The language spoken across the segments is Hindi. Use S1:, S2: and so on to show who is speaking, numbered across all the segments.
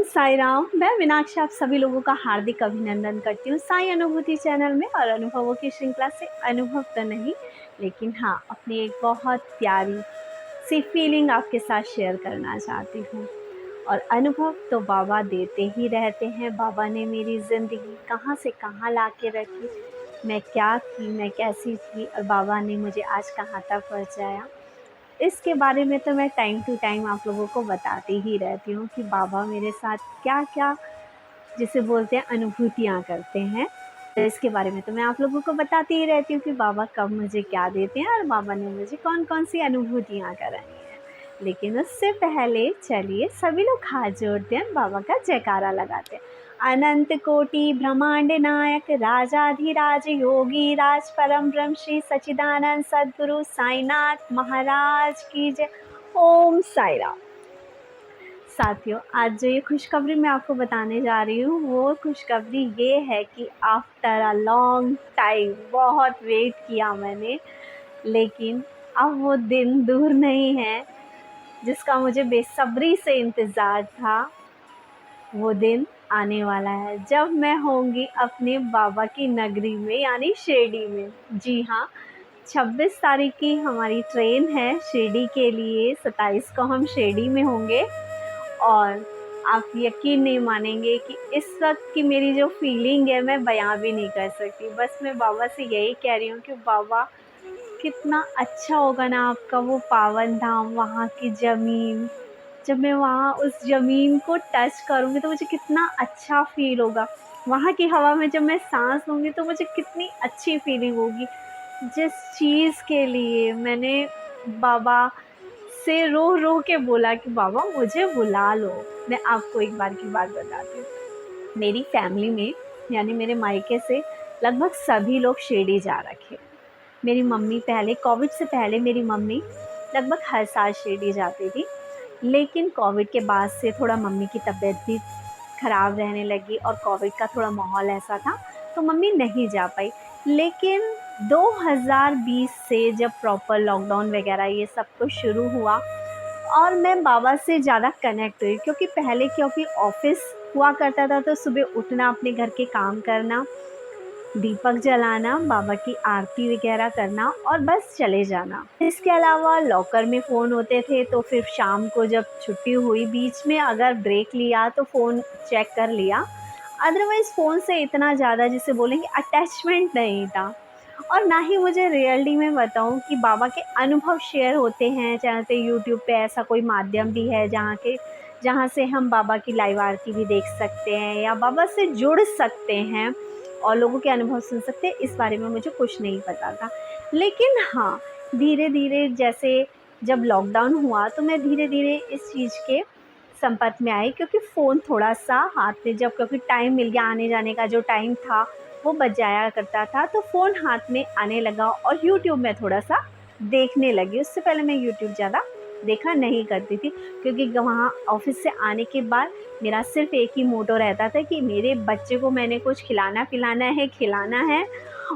S1: साई राम। मैं मीनाक्षी आप सभी लोगों का हार्दिक अभिनंदन करती हूँ साई अनुभूति चैनल में। और अनुभवों की श्रृंखला से अनुभव तो नहीं, लेकिन हाँ, अपनी एक बहुत प्यारी सी फीलिंग आपके साथ शेयर करना चाहती हूँ। और अनुभव तो बाबा देते ही रहते हैं। बाबा ने मेरी ज़िंदगी कहाँ से कहाँ ला के रखी, मैं क्या थी, मैं कैसी थी, और बाबा ने मुझे आज कहाँ तक पहुँचाया। इसके बारे में तो मैं टाइम टू टाइम आप लोगों को बताती ही रहती हूँ कि बाबा मेरे साथ क्या-क्या जिसे बोलते हैं अनुभूतियाँ करते हैं। तो इसके बारे में तो मैं आप लोगों को बताती ही रहती हूँ कि बाबा कब मुझे क्या देते हैं और बाबा ने मुझे कौन-कौन सी अनुभूतियाँ कराई हैं। लेकिन उससे पहले चलिए सभी लोग हाथ जोड़ते हैं, बाबा का जयकारा लगाते हैं। अनंत कोटि ब्रह्मांड नायक राजाधिराज योगी राज परम ब्रह्म श्री सच्चिदानंद सद्गुरु साईनाथ महाराज की जय। ओम साई राम। साथियों, आज जो ये खुशखबरी मैं आपको बताने जा रही हूँ वो खुशखबरी ये है कि आफ्टर अ लॉन्ग टाइम, बहुत वेट किया मैंने, लेकिन अब वो दिन दूर नहीं है जिसका मुझे बेसब्री से इंतज़ार था। वो दिन आने वाला है जब मैं होंगी अपने बाबा की नगरी में, यानी शिरडी में। जी हाँ, 26 तारीख की हमारी ट्रेन है शिरडी के लिए। 27 को हम शिरडी में होंगे। और आप यकीन नहीं मानेंगे कि इस वक्त की मेरी जो फीलिंग है मैं बयां भी नहीं कर सकती। बस मैं बाबा से यही कह रही हूँ कि बाबा, कितना अच्छा होगा ना आपका वो पावन धाम, वहाँ की ज़मीन। जब मैं वहाँ उस ज़मीन को टच करूँगी तो मुझे कितना अच्छा फ़ील होगा। वहाँ की हवा में जब मैं साँस लूँगी तो मुझे कितनी अच्छी फ़ीलिंग होगी। जिस चीज़ के लिए मैंने बाबा से रो रो के बोला कि बाबा मुझे बुला लो। मैं आपको एक बार की बात बताती हूँ। मेरी फैमिली में, यानी मेरे मायके से लगभग सभी लोग शिरडी जा रखे हैं। मेरी मम्मी पहले, कोविड से पहले मेरी मम्मी लगभग हर साल शिरडी जाती थी। लेकिन कोविड के बाद से थोड़ा मम्मी की तबीयत भी ख़राब रहने लगी और कोविड का थोड़ा माहौल ऐसा था तो मम्मी नहीं जा पाई। लेकिन 2020 से जब प्रॉपर लॉकडाउन वगैरह ये सब कुछ शुरू हुआ और मैं बाबा से ज़्यादा कनेक्ट हुई, क्योंकि पहले ऑफ़िस हुआ करता था तो सुबह उठना, अपने घर के काम करना, दीपक जलाना, बाबा की आरती वगैरह करना और बस चले जाना। इसके अलावा लॉकर में फ़ोन होते थे तो फिर शाम को जब छुट्टी हुई, बीच में अगर ब्रेक लिया तो फ़ोन चेक कर लिया। अदरवाइज़ फ़ोन से इतना ज़्यादा जिसे बोलेंगे अटैचमेंट नहीं था। और ना ही मुझे रियलिटी में बताऊँ कि बाबा के अनुभव शेयर होते हैं, चाहे यूट्यूब पे ऐसा कोई माध्यम भी है जहाँ से हम बाबा की लाइव आरती भी देख सकते हैं या बाबा से जुड़ सकते हैं और लोगों के अनुभव सुन सकते हैं। इस बारे में मुझे कुछ नहीं पता था। लेकिन हाँ, धीरे-धीरे जैसे जब लॉकडाउन हुआ तो मैं धीरे-धीरे इस चीज़ के संपर्क में आई, क्योंकि फ़ोन थोड़ा-सा हाथ में, जब क्योंकि टाइम मिल गया, आने-जाने का जो टाइम था वो बच जाया करता था, तो फ़ोन हाथ में आने लगा और यूट्यूब में थोड़ा-सा देखने लगी। उससे पहले मैं यूट्यूब ज़्यादा देखा नहीं करती थी, क्योंकि वहाँ ऑफ़िस से आने के बाद मेरा सिर्फ़ एक ही मोटो रहता था कि मेरे बच्चे को मैंने कुछ खिलाना है, खिलाना है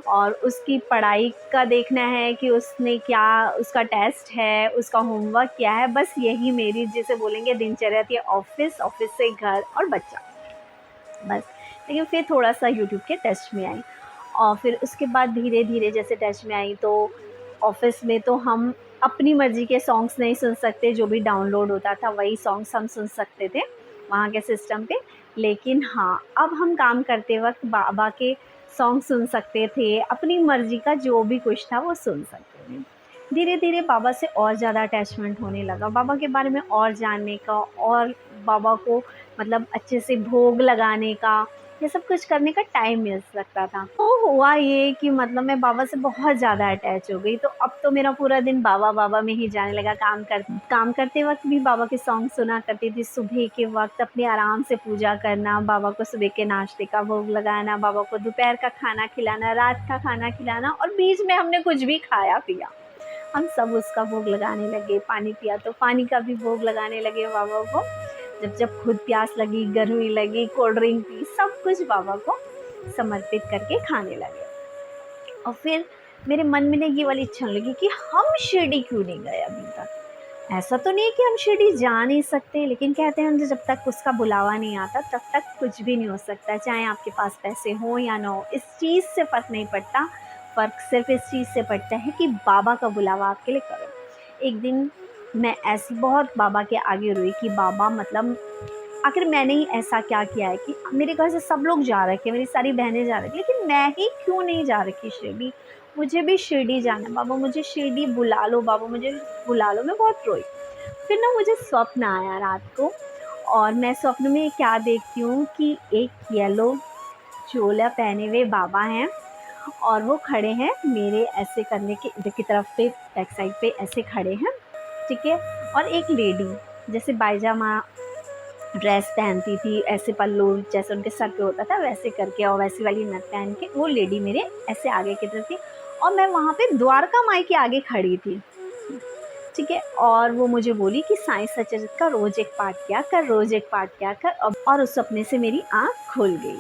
S1: और उसकी पढ़ाई का देखना है कि उसने क्या, उसका टेस्ट है, उसका होमवर्क क्या है। बस यही मेरी जिसे बोलेंगे दिनचर्या थी, ऑफ़िस, ऑफ़िस से घर और बच्चा, बस। लेकिन फिर थोड़ा-सा यूट्यूब के टच में आई और फिर उसके बाद धीरे-धीरे जैसे टच में आई तो ऑफ़िस में तो हम अपनी मर्ज़ी के सॉन्ग्स नहीं सुन सकते, जो भी डाउनलोड होता था वही सॉन्ग्स हम सुन सकते थे वहाँ के सिस्टम पे। लेकिन हाँ, अब हम काम करते वक़्त बाबा के सॉन्ग सुन सकते थे, अपनी मर्ज़ी का जो भी कुछ था वो सुन सकते थे। धीरे-धीरे बाबा से और ज़्यादा अटैचमेंट होने लगा, बाबा के बारे में और जानने का और बाबा को मतलब अच्छे से भोग लगाने का, ये सब कुछ करने का टाइम मिल सकता था। तो हुआ ये कि मतलब मैं बाबा से बहुत ज़्यादा अटैच हो गई, तो अब तो मेरा पूरा दिन बाबा में ही जाने लगा। काम करते वक़्त भी बाबा के सॉन्ग सुना करती थी, सुबह के वक़्त अपने आराम से पूजा करना, बाबा को सुबह के नाश्ते का भोग लगाना, बाबा को दोपहर का खाना खिलाना, रात का खाना खिलाना और बीच में हमने कुछ भी खाया-पिया, हम सब उसका भोग लगाने लगे। पानी पिया तो पानी का भी भोग लगाने लगे बाबा को। जब खुद प्यास लगी, गर्मी लगी, कोल्ड ड्रिंक पी, सब कुछ बाबा को समर्पित करके खाने लगे। और फिर मेरे मन में ना ये वाली इच्छा लगी कि हम शिरडी क्यों नहीं गए अभी तक। ऐसा तो नहीं है कि हम शिरडी जा नहीं सकते, लेकिन कहते हैं जब तक उसका बुलावा नहीं आता तब तक कुछ भी नहीं हो सकता, चाहे आपके पास पैसे हो या ना हो, इस चीज़ से फ़र्क नहीं पड़ता। फ़र्क सिर्फ इस चीज़ से पड़ता है कि बाबा का बुलावा आपके लिए करो। एक दिन मैं ऐसी बहुत बाबा के आगे रोई कि बाबा, मतलब आखिर मैंने ही ऐसा क्या किया है कि मेरे घर से सब लोग जा रखे हैं, मेरी सारी बहनें जा रही हैं, लेकिन मैं ही क्यों नहीं जा रखी शिरडी? मुझे भी शिरडी जाना है बाबा, मुझे शिरडी बुला लो बाबा, मुझे बुला लो। मैं बहुत रोई। फिर ना मुझे स्वप्न आया रात को, और मैं स्वप्न में क्या देखती हूँ कि एक येलो चोला पहने हुए बाबा हैं, और वो खड़े हैं मेरे ऐसे करने के इधर की तरफ पे, बैक साइड पे ऐसे खड़े हैं, ठीक है। और एक लेडी जैसे बाईजामा ड्रेस पहनती थी, ऐसे पल्लू जैसे उनके सर पे होता था वैसे करके, और वैसी वाली नथ पहन के वो लेडी मेरे ऐसे आगे की तरफ थी, और मैं वहाँ पे द्वारका माई के आगे खड़ी थी, ठीक है। और वो मुझे बोली कि साईं सचरित्र का रोज एक पाठ किया कर, रोज एक पाठ किया कर, और उस सपने से मेरी आँख खुल गई।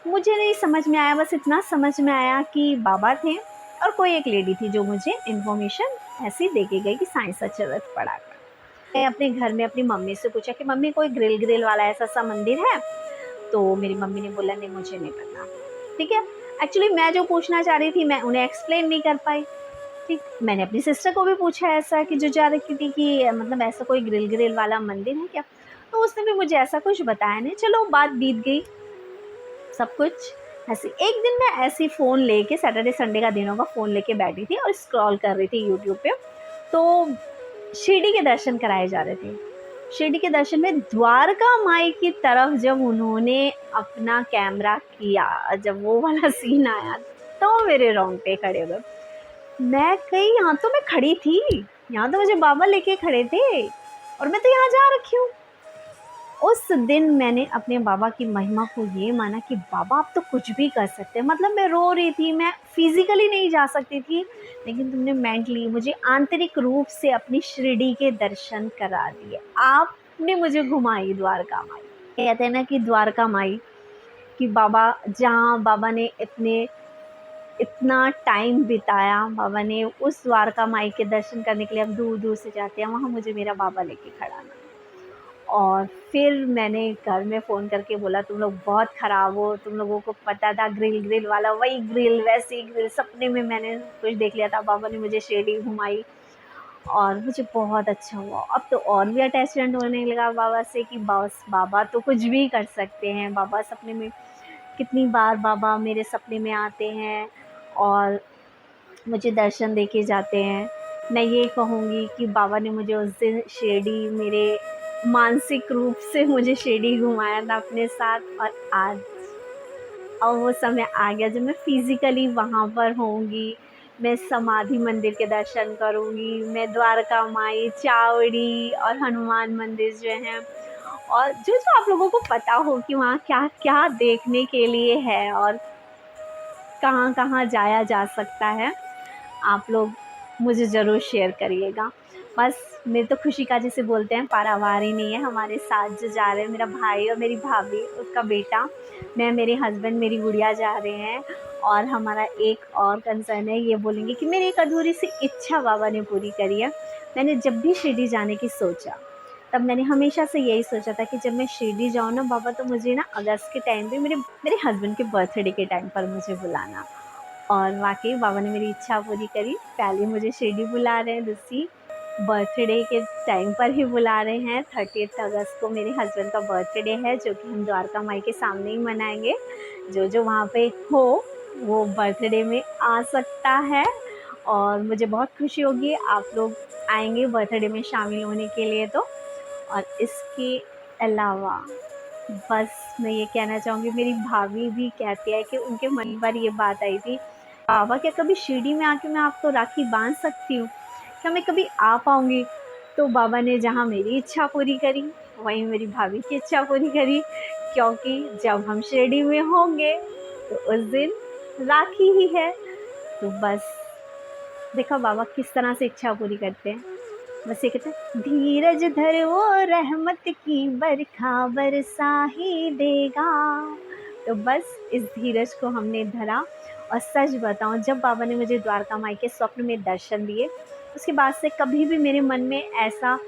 S1: मुझे नहीं समझ में आया, बस इतना समझ में आया कि बाबा थे और कोई एक लेडी थी जो मुझे इन्फॉर्मेशन ऐसी दे के गई कि साईं सचरित्र पढ़ा कर। मैं अपने घर में अपनी मम्मी से पूछा कि मम्मी कोई ग्रिल ग्रिल वाला ऐसा सा मंदिर है? तो मेरी मम्मी ने बोला नहीं मुझे नहीं पता, ठीक है। एक्चुअली मैं जो पूछना चाह रही थी मैं उन्हें एक्सप्लेन नहीं कर पाई, ठीक। मैंने अपनी सिस्टर को भी पूछा ऐसा कि जो जा रखी थी कि मतलब ऐसा कोई ग्रिल ग्रिल वाला मंदिर है क्या? तो उसने भी मुझे ऐसा कुछ बताया नहीं। चलो बात बीत गई, सब कुछ ऐसे। एक दिन मैं ऐसे ही फ़ोन लेके, सैटरडे संडे का दिन होगा, फ़ोन लेके बैठी थी और स्क्रॉल कर रही थी यूट्यूब पे, तो शिरडी के दर्शन कराए जा रहे थे। शिरडी के दर्शन में द्वारका माई की तरफ जब उन्होंने अपना कैमरा किया, जब वो वाला सीन आया, तो मेरे रोंगटे खड़े हो गए। मैं कहीं, यहाँ तो मैं खड़ी थी, यहाँ तो मुझे बाबा लेके खड़े थे, और मैं तो यहाँ जा रखी हूँ। उस दिन मैंने अपने बाबा की महिमा को ये माना कि बाबा आप तो कुछ भी कर सकते हैं। मतलब मैं रो रही थी, मैं फिजिकली नहीं जा सकती थी, लेकिन तुमने मेंटली मुझे आंतरिक रूप से अपनी शिरडी के दर्शन करा दिए। आपने मुझे घुमाई द्वारका माई। कहते हैं ना कि द्वारका माई कि बाबा, जहाँ बाबा ने इतना टाइम बिताया, बाबा ने उस द्वारका माई के दर्शन करने के लिए हम दूर दूर से जाते हैं, वहाँ मुझे मेरा बाबा लेके खड़ा ना। और फिर मैंने घर में फ़ोन करके बोला तुम लोग बहुत ख़राब हो, तुम लोगों को पता था ग्रिल ग्रिल वाला, वही ग्रिल वैसी ग्रिल, सपने में मैंने कुछ देख लिया था। बाबा ने मुझे शिरडी घुमाई और मुझे बहुत अच्छा हुआ। अब तो और भी अटैचमेंट होने लगा बाबा से कि बस बाबा तो कुछ भी कर सकते हैं। बाबा सपने में, कितनी बार बाबा मेरे सपने में आते हैं और मुझे दर्शन दे के जाते हैं। मैं ये कहूँगी कि बाबा ने मुझे उस दिन शिरडी, मेरे मानसिक रूप से मुझे शिरडी घुमाया था अपने साथ, और आज अब वो समय आ गया जब मैं फ़िज़िकली वहाँ पर होंगी। मैं समाधि मंदिर के दर्शन करूँगी, मैं द्वारका माई, चावड़ी और हनुमान मंदिर जो हैं, और जो-जो आप लोगों को पता हो कि वहाँ क्या-क्या देखने के लिए है और कहाँ-कहाँ जाया जा सकता है, आप लोग मुझे ज़रूर शेयर करिएगा। बस मेरी तो खुशी का, जिसे बोलते हैं, पारावार ही नहीं है। हमारे साथ जो जा रहे हैं, मेरा भाई और मेरी भाभी, उसका बेटा, मैं, मेरे हस्बैंड, मेरी गुड़िया जा रहे हैं। और हमारा एक और कंसर्न है, ये बोलेंगे कि मेरी एक अधूरी सी इच्छा बाबा ने पूरी करी है। मैंने जब भी शिरडी जाने की सोचा, तब मैंने हमेशा से यही सोचा था कि जब मैं शिरडी जाऊँ ना बाबा, तो मुझे ना अगस्त के टाइम पे, मेरे मेरे हस्बैंड के बर्थडे के टाइम पर मुझे बुलाना। और वाक़ई बाबा ने मेरी इच्छा पूरी करी। पहले मुझे शिरडी बुला रहे हैं, दूसरी बर्थडे के टाइम पर ही बुला रहे हैं। 30th अगस्त को मेरे हस्बैंड का बर्थडे है, जो कि हम द्वारका माई के सामने ही मनाएँगे। जो वहाँ पे हो, वो बर्थडे में आ सकता है, और मुझे बहुत खुशी होगी आप लोग आएँगे बर्थडे में शामिल होने के लिए तो। और इसके अलावा बस मैं ये कहना चाहूँगी, मेरी भाभी भी कहती है कि उनके मन पर ये बात आई थी, बाबा क्या कभी शिरडी में आके मैं आपको राखी बांध सकती हूँ? क्या मैं कभी आ पाऊँगी? तो बाबा ने जहाँ मेरी इच्छा पूरी करी, वहीं मेरी भाभी की इच्छा पूरी करी, क्योंकि जब हम शिरडी में होंगे तो उस दिन राखी ही है। तो बस देखा बाबा किस तरह से इच्छा पूरी करते हैं। बस ये कहते हैं, धीरज धर वो रहमत की बरखा बरसा ही देगा। तो बस इस धीरज को हमने धरा। और सच बताऊं, जब बाबा ने मुझे द्वारका माई के स्वप्न में दर्शन दिए, उसके बाद से कभी भी मेरे मन में ऐसा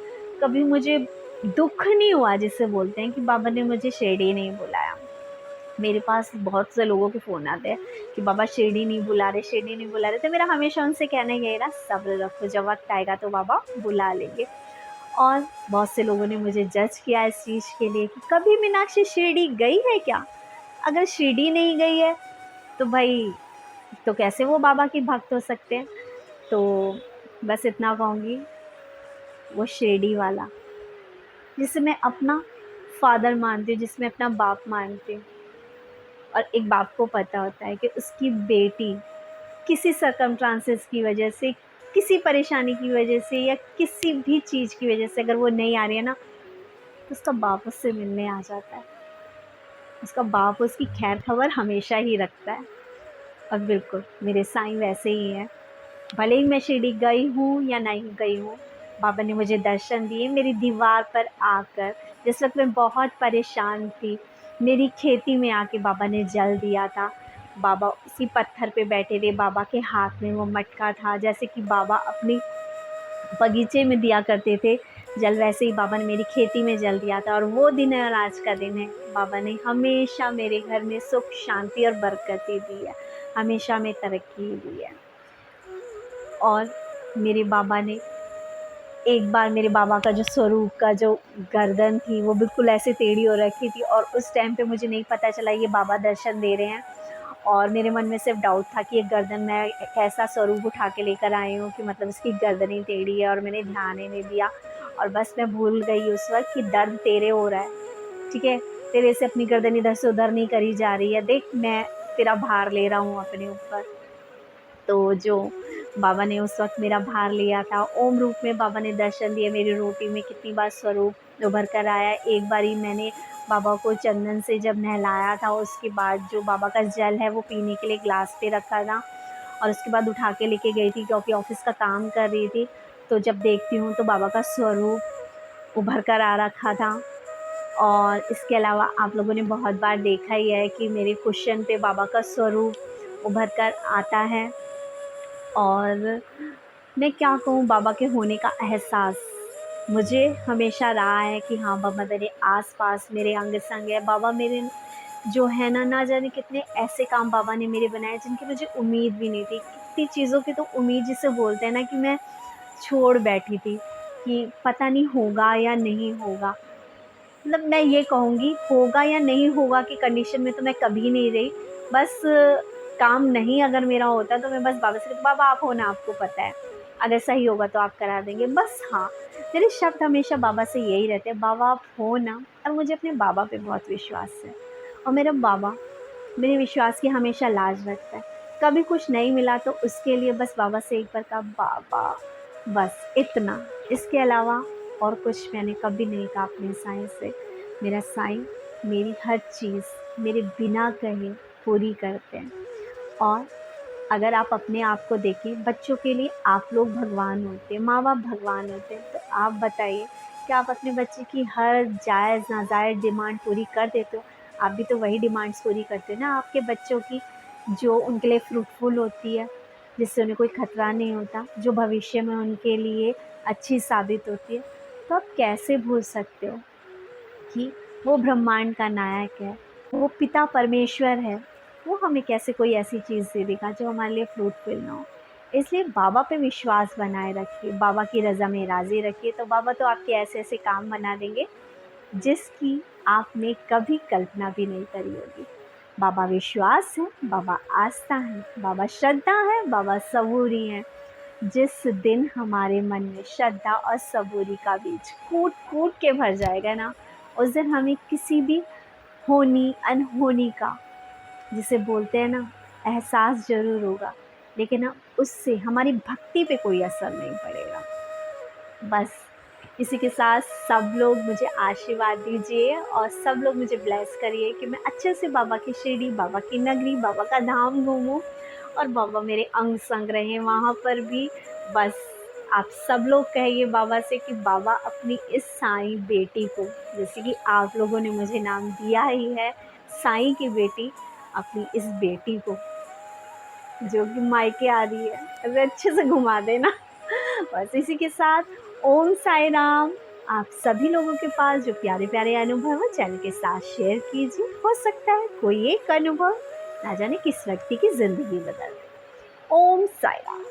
S1: कभी मुझे दुःख नहीं हुआ जिसे बोलते हैं कि बाबा ने मुझे शिरडी नहीं बुलाया। मेरे पास बहुत से लोगों के फ़ोन आते हैं कि बाबा शिरडी नहीं बुला रहे, शिरडी नहीं बुला रहे। तो मेरा हमेशा उनसे कहना यही रहा, सब्र रखो, जब वक़्त आएगा तो बाबा बुला लेंगे। और बहुत से लोगों ने मुझे जज किया इस चीज़ के लिए कि कभी मीनाक्षी शिरडी गई है क्या? अगर शिरडी नहीं गई है तो भई तो कैसे वो बाबा की भक्त हो सकते हैं? तो बस इतना कहूँगी, वो शिरडी वाला जिसे मैं अपना फ़ादर मानती हूँ, जिसे मैं अपना बाप मानती हूँ। और एक बाप को पता होता है कि उसकी बेटी किसी सर्कमस्टांसेस की वजह से, किसी परेशानी की वजह से या किसी भी चीज़ की वजह से अगर वो नहीं आ रही है ना, तो उसका बाप उससे मिलने आ जाता है। उसका बाप उसकी खैर खबर हमेशा ही रखता है। और बिल्कुल मेरे साईं वैसे ही हैं। भले ही मैं शिरडी गई हूँ या नहीं गई हूँ, बाबा ने मुझे दर्शन दिए मेरी दीवार पर आकर। जिस वक़्त मैं बहुत परेशान थी, मेरी खेती में आके बाबा ने जल दिया था। बाबा उसी पत्थर पे बैठे थे, बाबा के हाथ में वो मटका था, जैसे कि बाबा अपनी बगीचे में दिया करते थे जल, वैसे ही बाबा ने मेरी खेती में जल दिया था। और वो दिन है और आज का दिन है। बाबा ने हमेशा मेरे घर में सुख, शांति और बरकतें दी है, हमेशा में तरक्की दी है। और मेरे बाबा ने एक बार, मेरे बाबा का जो स्वरूप का जो गर्दन थी वो बिल्कुल ऐसे टेढ़ी हो रखी थी, और उस टाइम पे मुझे नहीं पता चला ये बाबा दर्शन दे रहे हैं। और मेरे मन में सिर्फ डाउट था कि ये गर्दन मैं कैसा स्वरूप उठा के लेकर आई हूँ कि मतलब इसकी गर्दन ही टेढ़ी है, और मैंने ध्यान ही नहीं दिया। और बस मैं भूल गई उस वक्त कि दर्द तेरे हो रहा है, ठीक है, तेरे से अपनी गर्दन इधर से उधर नहीं करी जा रही है, देख मैं तेरा भार ले रहा हूँ अपने ऊपर। तो जो बाबा ने उस वक़्त मेरा भार लिया था, ओम रूप में बाबा ने दर्शन दिए, मेरी रोटी में कितनी बार स्वरूप उभर कर आया। एक बारी मैंने बाबा को चंदन से जब नहलाया था, उसके बाद जो बाबा का जल है वो पीने के लिए ग्लास पे रखा था, और उसके बाद उठा के लेके गई थी क्योंकि ऑफ़िस का काम कर रही थी। तो जब देखती हूँ तो बाबा का स्वरूप उभर कर आ रखा था। और इसके अलावा आप लोगों ने बहुत बार देखा ही है कि मेरे कुशन पे बाबा का स्वरूप उभर कर आता है। और मैं क्या कहूँ, बाबा के होने का एहसास मुझे हमेशा रहा है कि हाँ, बाबा मेरे आस-पास, मेरे अंग-संग है। बाबा मेरे जो है ना जाने कितने ऐसे काम बाबा ने मेरे बनाए जिनकी मुझे उम्मीद भी नहीं थी। कितनी चीज़ों की तो उम्मीद जिसे बोलते हैं ना, कि मैं छोड़ बैठी थी कि पता नहीं होगा या नहीं होगा। मतलब मैं ये कहूँगी, होगा या नहीं होगा की कंडीशन में तो मैं कभी नहीं रही। बस काम नहीं अगर मेरा होता तो मैं बस बाबा से कहती, बाबा आप हो ना, आपको पता है, अगर सही होगा तो आप करा देंगे। बस हाँ, मेरे शब्द हमेशा बाबा से यही रहते हैं, बाबा आप हो ना। और मुझे अपने बाबा पे बहुत विश्वास है, और मेरा बाबा मेरे विश्वास की हमेशा लाज रखता है। कभी कुछ नहीं मिला तो उसके लिए बस बाबा से एक बार कहा, बाबा बस इतना, इसके अलावा और कुछ मैंने कभी नहीं कहा अपने साईं से। मेरा साईं मेरी हर चीज़ मेरे बिना कहे पूरी करते हैं। और अगर आप अपने आप को देखें, बच्चों के लिए आप लोग भगवान होते हैं, माँ-बाप भगवान होते हैं। तो आप बताइए कि आप अपने बच्चे की हर जायज़ नाजायज़ डिमांड पूरी कर देते हो? आप भी तो वही डिमांड्स पूरी करते हो ना आपके बच्चों की, जो उनके लिए फ्रूटफुल होती है, जिससे उन्हें कोई खतरा नहीं होता, जो भविष्य में उनके लिए अच्छी साबित होती है। तो आप कैसे भूल सकते हो कि वो ब्रह्मांड का नायक है, वो पिता परमेश्वर है, वो हमें कैसे कोई ऐसी चीज़ दे देगा जो हमारे लिए फ्रूटफुल ना हो। इसलिए बाबा पे विश्वास बनाए रखिए, बाबा की रज़ा में राज़ी रखिए, तो बाबा तो आपके ऐसे-ऐसे काम बना देंगे जिसकी आपने कभी कल्पना भी नहीं करी होगी। बाबा विश्वास है, बाबा आस्था है, बाबा श्रद्धा है, बाबा सबूरी हैं। जिस दिन हमारे मन में श्रद्धा और सबूरी का बीज कूट-कूट के भर जाएगा ना, उस दिन हमें किसी भी होनी, अनहोनी का, जिसे बोलते हैं ना, एहसास ज़रूर होगा, लेकिन ना उससे हमारी भक्ति पे कोई असर नहीं पड़ेगा। बस इसी के साथ सब लोग मुझे आशीर्वाद दीजिए और सब लोग मुझे ब्लेस करिए कि मैं अच्छे से बाबा की शिरडी, बाबा की नगरी, बाबा का धाम घूमूँ, और बाबा मेरे अंग संग रहें वहाँ पर भी। बस आप सब लोग कहिए बाबा से कि बाबा अपनी इस साईं बेटी को, जैसे कि आप लोगों ने मुझे नाम दिया ही है साईं की बेटी, अपनी इस बेटी को जो कि मायके आ रही है, अगर अच्छे से घुमा देना। बस इसी के साथ ओम साई राम। आप सभी लोगों के पास जो प्यारे-प्यारे अनुभव हैं चैनल के साथ शेयर कीजिए। हो सकता है कोई एक अनुभव ना जाने किस व्यक्ति की ज़िंदगी बदल दे। ओम साई राम।